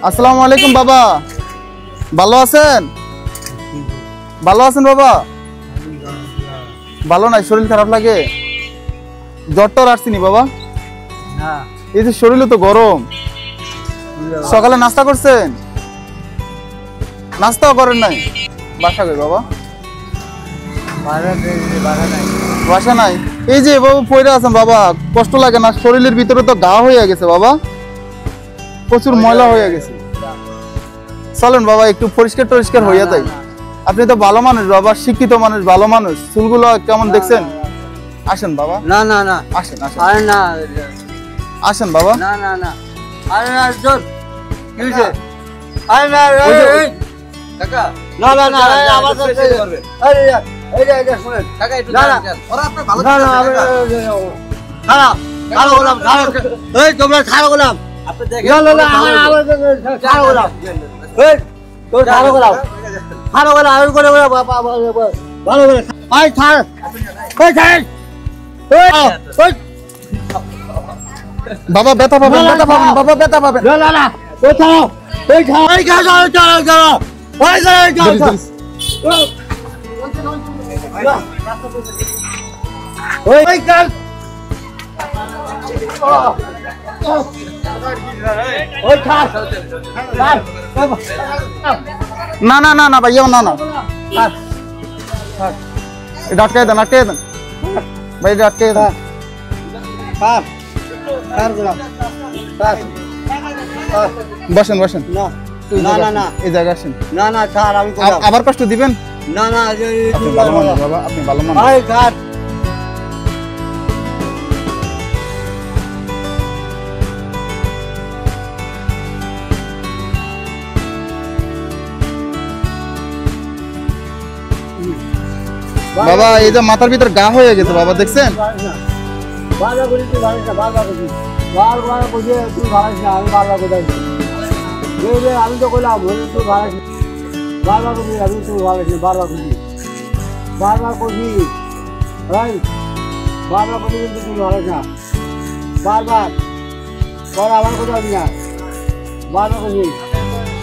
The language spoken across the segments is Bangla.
আসসালামু আলাইকুম বাবা, ভালো আছেন? ভালো আছেন বাবা? ভালো নাই, শরীর খারাপ লাগে? জ্বর টর আসছিনি বাবা? এই যে শরীরে তো গরম। সকালে নাস্তা করছেন? নাস্তাও করেন নাই? বাসা কই বাবা? বাসা নাই। এই যে বাবু পড়ে আছেন বাবা, কষ্ট লাগে না? শরীরের ভিতরে তো গা হয়ে গেছে বাবা, প্রচুর ময়লা হয়ে গেছে। চলেন বাবা একটু পরিষ্কার টরিষ্কার হইয়া যাই। আপনি তো ভালো মানুষ বাবা, শিক্ষিত মানুষ, ভালো মানুষ। চুলগুলো কেমন দেখছেন? আসেন বাবা। না না না, আসেন আসেন। আরে না, আসেন বাবা। না না না, আরে না জোর কি হইছে? আরে না এই কাকা, না না না, আমার সাথে করবে। আরে এই যে শুনেন কাকা, একটু দাঁড়ান। ওরা আপনি ভালো না না, খারাপ খারাপ গোলাম, খারাপ। এই তোমরা খারাপ গোলাম, আপনি দেখেন। না না না, আমার খারাপ গোলাম। এই তোর খারাপ গোলাম, খারাপ গোলাম আমি করে ভালো করে। আই ছাড়, ওই ছাড়, ওই বাবা ব্যথা পাবেন, ব্যথা পাবেন বাবা, ব্যথা পাবেন। না না না, ওই ছাড়ো, ওই ছাড়ো, ওই ছাড়ো, ওই ছাড়ো, ওই ছাড়ো, ওই ছাড়ো, ওই কাল ওই ছাড়, না না না না ভাইয়া, না না, এটা আটকাই দেন, আটকাই দেন ভাই, এটা আটকাই দেন। বসেন বসেন। না না না, এই জায়গায় আসেন। না না ছাড়, আমি আবার কষ্ট দিবেন? না না, আপনি ভালো মানুষ বাবা, আপনি ভালো মানুষ। আই ছাড়। বাবা এই যে মাথার ভিতর গা হয়ে গেছে বাবা, দেখছেন? বারবার করি তুই ভালো না, বারবার করি, বারবার করি তুই ভালো না, আমি বারবার কোথায় আমি তো করলাম তুই ভালো না, বারবার করি আমি তুই ভালো না, বারবার করি, বারবার করি, বারবার করি কিন্তু তুই ভালো না, বারবার পর আমার কোথাও না, বারবার করি,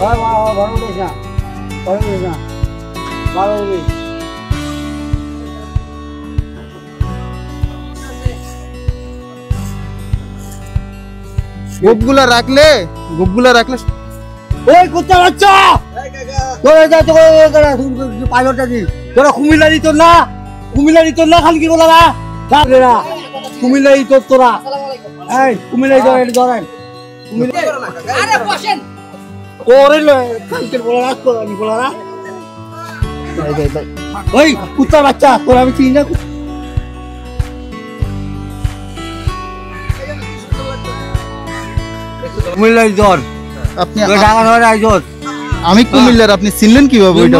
ভালো করিস না, ভালো করিস না, ভালো করি। গোপগুলা রাখলে ওই কুত্তা বাচ্চা তোরা যা, তোরা পাইলটটা দি, তোরা কুমিল্লারি তোর না, কুমিল্লারি তোর না, খালি কি বলা না কুমিল্লারি তোর, তোরা এই কুমিল্লারি ধরেন ধরেন ওই কুত্তা বাচ্চা তোরা, আমি চিনি না। কুমিল্লারি জ্বর, আপনি ঢাকা শহরে আইজত, আমি কুমিল্লার, আপনি চিনলেন কিভাবে? ওইটা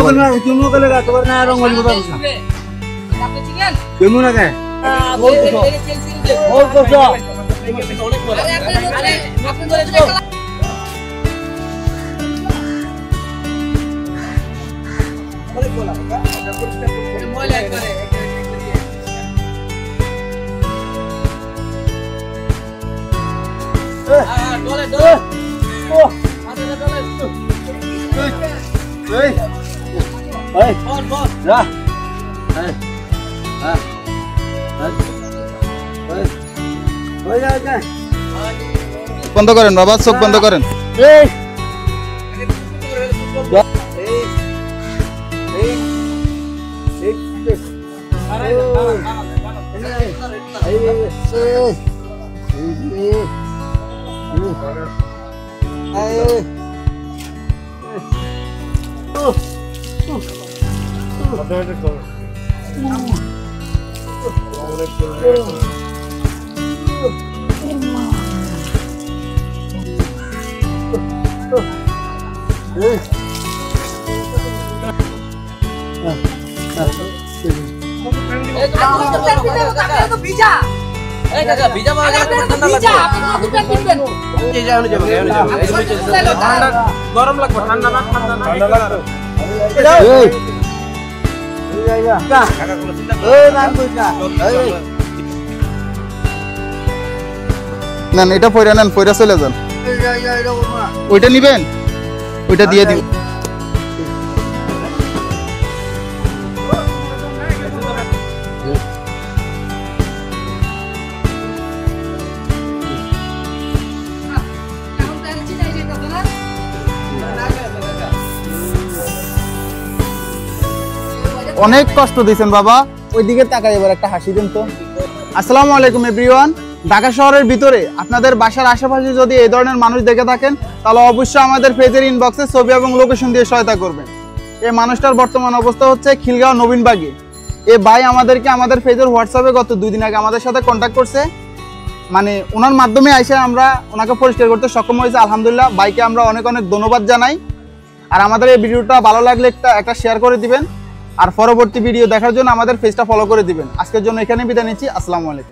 বন্ধ করেন বাবা, চোখ বন্ধ করেন। গরম লাগবে, ঠান্ডা না, ঠান্ডা না। নেন এটা পয়রা, নেন পয়রা চলে যান। ওইটা নিবেন? ওইটা দিয়ে দিব। অনেক কষ্ট দিয়েছেন বাবা, ওইদিকে তাকাই এবার একটা হাসি দিন তো। আসসালামু আলাইকুম এভরিওয়ান। ঢাকা শহরের ভিতরে আপনাদের বাসার আশেপাশে যদি এই ধরনের মানুষ দেখে থাকেন তাহলে অবশ্যই আমাদের পেজের ইনবক্সে ছবি এবং লোকেশন দিয়ে সহায়তা করবেন। এই মানুষটার বর্তমান অবস্থা হচ্ছে খিলগাঁও নবীনবাগে। এই ভাই আমাদেরকে আমাদের পেজের হোয়াটসঅ্যাপে গত 2 দিন আগে আমাদের সাথে কন্ট্যাক্ট করছে, মানে ওনার মাধ্যমে এসে আমরা ওনাকে পরিষ্কার করতে সক্ষম হয়েছে। আলহামদুলিল্লাহ, ভাইকে আমরা অনেক অনেক ধন্যবাদ জানাই। আর আমাদের এই ভিডিওটা ভালো লাগলে একটা শেয়ার করে দিবেন, আর পরবর্তী ভিডিও দেখার জন্য আমাদের পেজটা ফলো করে দিবেন। আজকের জন্য এখানে বিদায় নিচ্ছি। আসসালামু আলাইকুম।